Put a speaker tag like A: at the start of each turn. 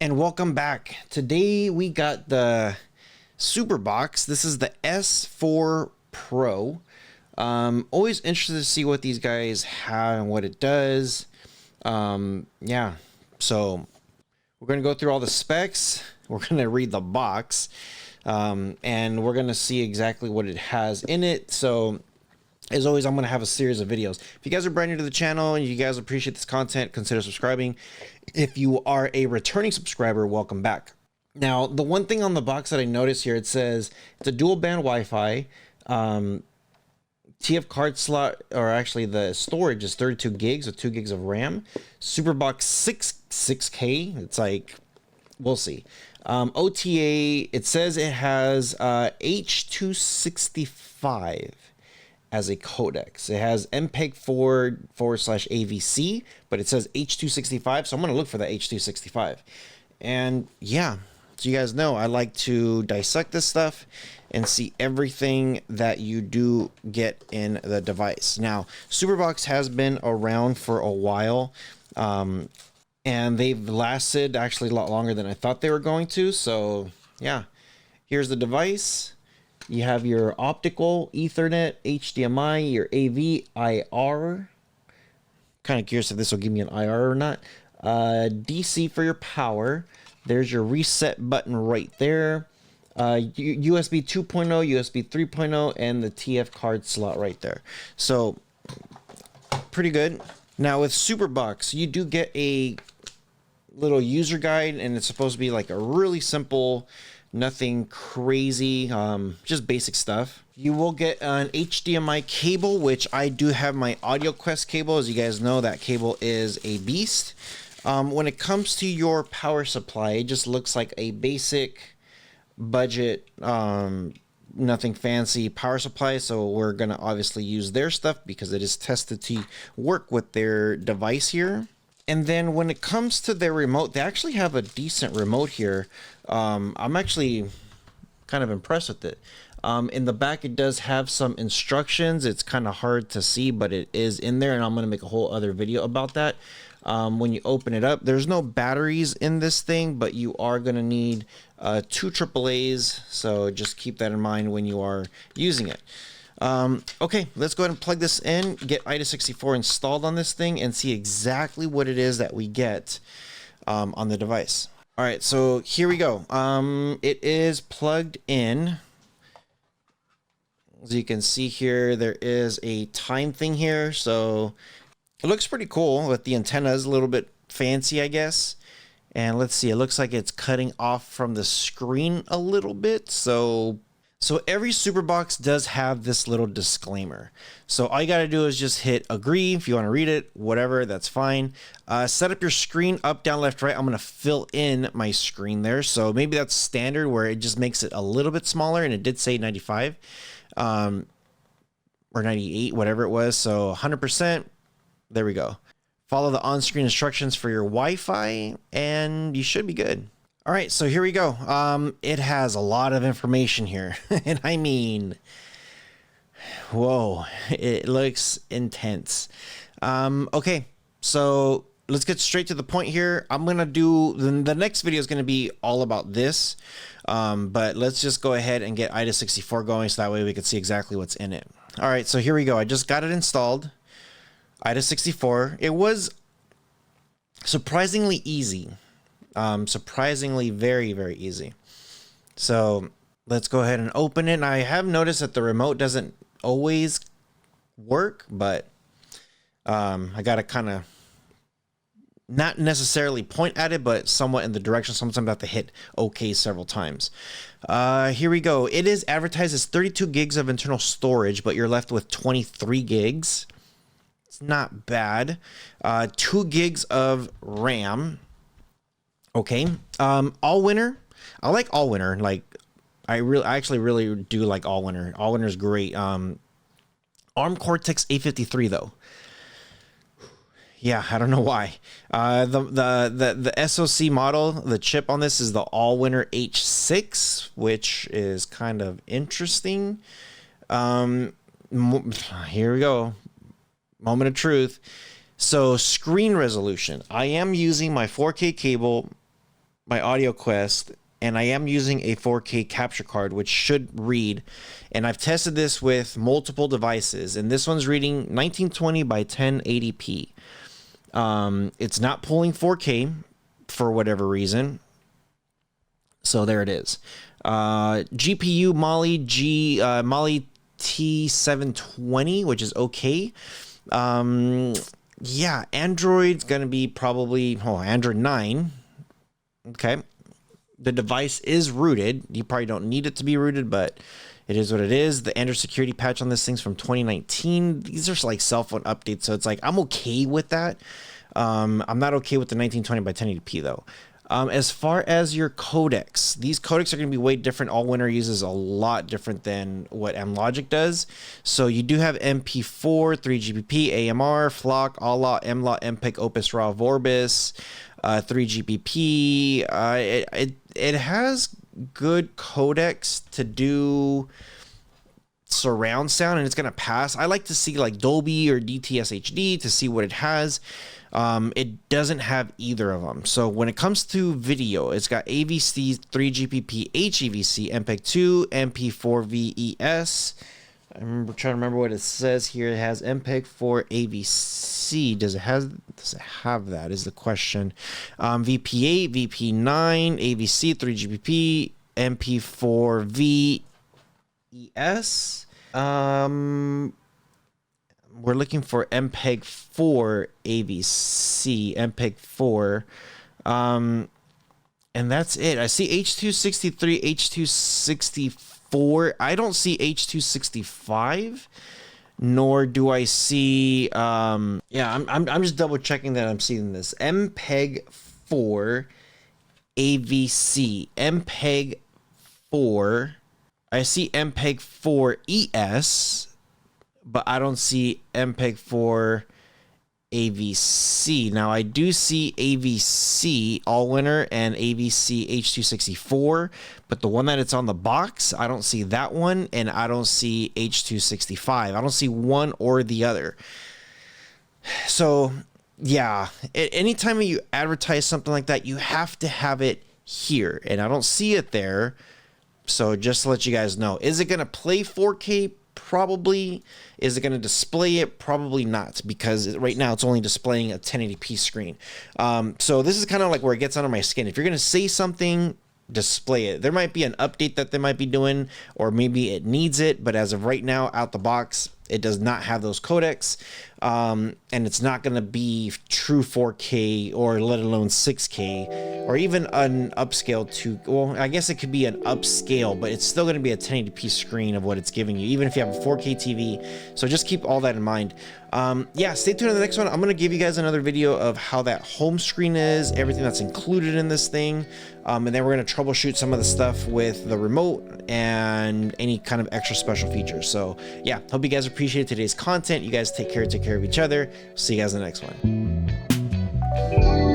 A: and welcome back. Today we got the Superbox. This is the S4 Pro. Always interested to see what these guys have and what it does. Yeah, so we're gonna go through all the specs. We're gonna read the box, and we're gonna see exactly what it has in it. So as always, I'm going to have a series of videos. If you guys are brand new to the channel and you guys appreciate this content, consider subscribing. If you are a returning subscriber, welcome back. Now, the one thing on the box that I noticed here, it says it's a dual band Wi-Fi, TF card slot, or actually the storage is 32 gigs with 2 gigs of RAM. Superbox 6K. It's like, we'll see. OTA, it says it has H.265 as a codec. It has MPEG-4/AVC, but it says H.265, so I'm going to look for the H.265. And yeah, so you guys know I like to dissect this stuff and see everything that you do get in the device. Now, Superbox has been around for a while, and they've lasted actually a lot longer than I thought they were going to. So yeah, here's the device. You have your optical, Ethernet, HDMI, your AV, IR. Kind of curious if this will give me an IR or not. DC for your power. There's your reset button right there. USB 2.0, USB 3.0, and the TF card slot right there. So, pretty good. Now with Superbox, you do get a little user guide, and it's supposed to be like a really simple, nothing crazy, just basic stuff. You will get an HDMI cable, which I do have my AudioQuest cable. As you guys know, that cable is a beast. When it comes to your power supply, it just looks like a basic budget, nothing fancy power supply. So we're going to obviously use their stuff because it is tested to work with their device here. And then when it comes to their remote, they actually have a decent remote here. I'm actually kind of impressed with it. In the back, it does have some instructions. It's kind of hard to see, but it is in there, and I'm going to make a whole other video about that. When you open it up, there's no batteries in this thing, but you are going to need 2 AAAs, so just keep that in mind when you are using it. Okay, let's go ahead and plug this in, get AIDA64 installed on this thing, and see exactly what it is that we get on the device. All right, so here we go. It is plugged in. As you can see here, there is a time thing here, so it looks pretty cool with the antennas, a little bit fancy, I guess. And let's see, it looks like it's cutting off from the screen a little bit, so every Superbox does have this little disclaimer. So all you got to do is just hit agree. If you want to read it, whatever, that's fine. Set up your screen up, down, left, right. I'm going to fill in my screen there. So maybe that's standard where it just makes it a little bit smaller. And it did say 95 or 98, whatever it was. So 100%. There we go. Follow the on-screen instructions for your Wi-Fi and you should be good. All right, so here we go. It has a lot of information here. And I mean, whoa, it looks intense. Okay, so let's get straight to the point here. I'm going to do, the next video is going to be all about this. But let's just go ahead and get AIDA64 going so that way we can see exactly what's in it. All right, so here we go. I just got it installed. AIDA64. It was surprisingly easy. Surprisingly very, very easy. So let's go ahead and open it. And I have noticed that the remote doesn't always work, but I got to kind of not necessarily point at it, but somewhat in the direction. Sometimes I have to hit OK several times. Here we go. It is advertised as 32 gigs of internal storage, but you're left with 23 gigs. It's not bad. 2 gigs of RAM. Okay. All winner. I like all winner. Like I actually really do like all winner. All winner is great. ARM Cortex A53 though. Yeah, I don't know why. The SoC model, the chip on this is the All Winner H6, which is kind of interesting. Here we go. Moment of truth. So screen resolution. I am using my 4K cable my Audio Quest, and I am using a 4K capture card, which should read. And I've tested this with multiple devices, and this one's reading 1920 by 1080p. It's not pulling 4K for whatever reason. So there it is. GPU Mali T720, which is okay. Yeah, Android's gonna be probably Android 9. Okay. The device is rooted. You probably don't need it to be rooted, but it is what it is. The Android security patch on this thing's from 2019. These are like cell phone updates, so it's like I'm okay with that. I'm not okay with the 1920 by 1080p though. As far as your codecs, these codecs are going to be way different. Allwinner uses a lot different than what Mlogic does. So you do have MP4, 3GPP, AMR, FLOC, ALLA, MLAW, MPEG, Opus RAW, Vorbis, 3GPP. It has good codecs to do surround sound, and it's going to pass. I like to see like Dolby or DTS HD to see what it has. It doesn't have either of them. So when it comes to video, it's got AVC, 3GPP, HEVC, MPEG 2, MP4 VES. I'm trying to remember what it says here. It has MPEG 4 AVC. Does it have that is the question. VP8, VP9, AVC, 3GPP, MP4 VES. We're looking for MPEG 4 AVC, MPEG 4. And that's it. I see H.263, H.264. I don't see H.265, nor do I see I'm just double checking that I'm seeing this. MPEG 4 AVC, MPEG 4. I see MPEG 4 ES, but I don't see MPEG 4 AVC. Now I do see AVC Allwinner and AVC H.264, but the one that it's on the box, I don't see that one, and I don't see H.265. I don't see one or the other. So yeah, anytime you advertise something like that, you have to have it here, and I don't see it there. So just to let you guys know, is it going to play 4K? Probably. Is it going to display it? Probably not, because right now it's only displaying a 1080p screen. So this is kind of like where it gets under my skin. If you're going to say something, display it. There might be an update that they might be doing, or maybe it needs it, but as of right now, out the box, it does not have those codecs, and it's not going to be true 4K or let alone 6K or even an upscale to, well, I guess it could be an upscale, but it's still going to be a 1080p screen of what it's giving you, even if you have a 4K TV. So just keep all that in mind. Yeah, stay tuned to the next one. I'm going to give you guys another video of how that home screen is, everything that's included in this thing, and then we're going to troubleshoot some of the stuff with the remote and any kind of extra special features. So yeah, hope you guys appreciate today's content. You guys take care of each other. See you guys in the next one.